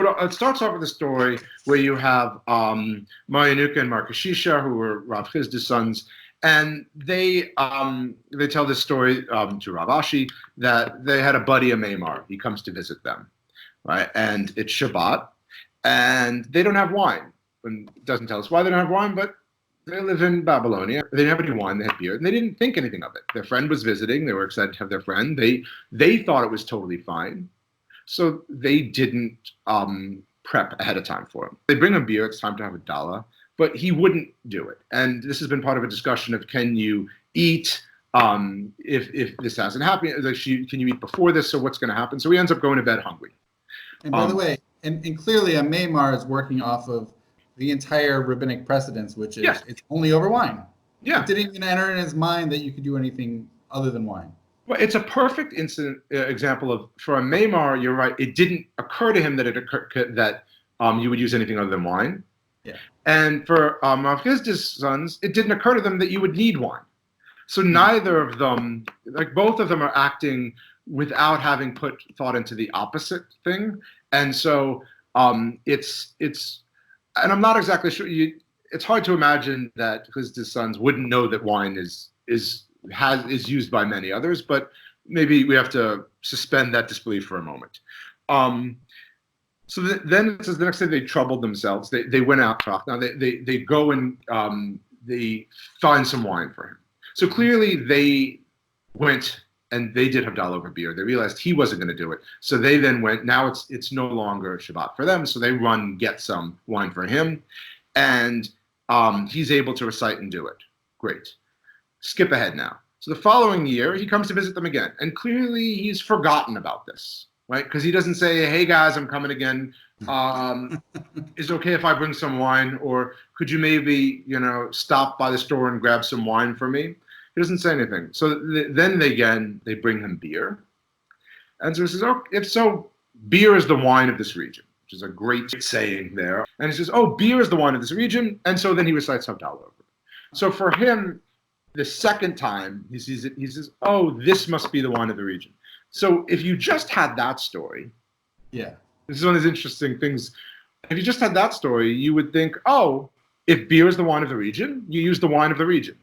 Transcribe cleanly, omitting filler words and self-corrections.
it starts off with a story where you have Yanuka and Kashisha, who were Rav Chisda's sons, and they tell this story to Rav Ashi that they had a buddy, Amemar. He comes to visit them, right? And it's Shabbat, and they don't have wine. And it doesn't tell us why they don't have wine, but they live in Babylonia. They didn't have any wine. They had beer, and they didn't think anything of it. Their friend was visiting. They were excited to have their friend. They thought it was totally fine, so they didn't prep ahead of time for him. They bring him beer. It's time to have Havdallah, but he wouldn't do it. And this has been part of a discussion of can you eat if this hasn't happened? Like, can you eat before this? So what's going to happen? So he ends up going to bed hungry. And by the way, and clearly Amemar is working off of the entire rabbinic precedence, which is it's only over wine. Yeah. It didn't even enter in his mind that you could do anything other than wine. Well, it's a perfect example of, for Amemar, you're right, it didn't occur to him that you would use anything other than wine. Yeah. And for Rav Chisda's sons, it didn't occur to them that you would need wine. So neither of them, like both of them are acting without having put thought into the opposite thing. And so it's and I'm not exactly sure. It's hard to imagine that Chisda's sons wouldn't know that wine is used by many others, but maybe we have to suspend that disbelief for a moment. So then it says the next day they troubled themselves. They went out. Now they go and they find some wine for him. So clearly they went and they did Havdallah over beer. They realized he wasn't going to do it. So they then went, now it's no longer Shabbat for them. So they run, get some wine for him. And he's able to recite and do it. Great. Skip ahead now. So the following year, he comes to visit them again. And clearly he's forgotten about this, right? Because he doesn't say, hey guys, I'm coming again. Is it okay if I bring some wine? Or could you maybe, stop by the store and grab some wine for me? He doesn't say anything. So then they bring him beer. And so he says, oh, if so, beer is the wine of this region, which is a great saying there. And he says, oh, beer is the wine of this region. And so then he recites Havdallah over it. So for him, the second time he sees it, he says, oh, this must be the wine of the region. So if you just had that story, this is one of those interesting things. If you just had that story, you would think, oh, if beer is the wine of the region, you use the wine of the region.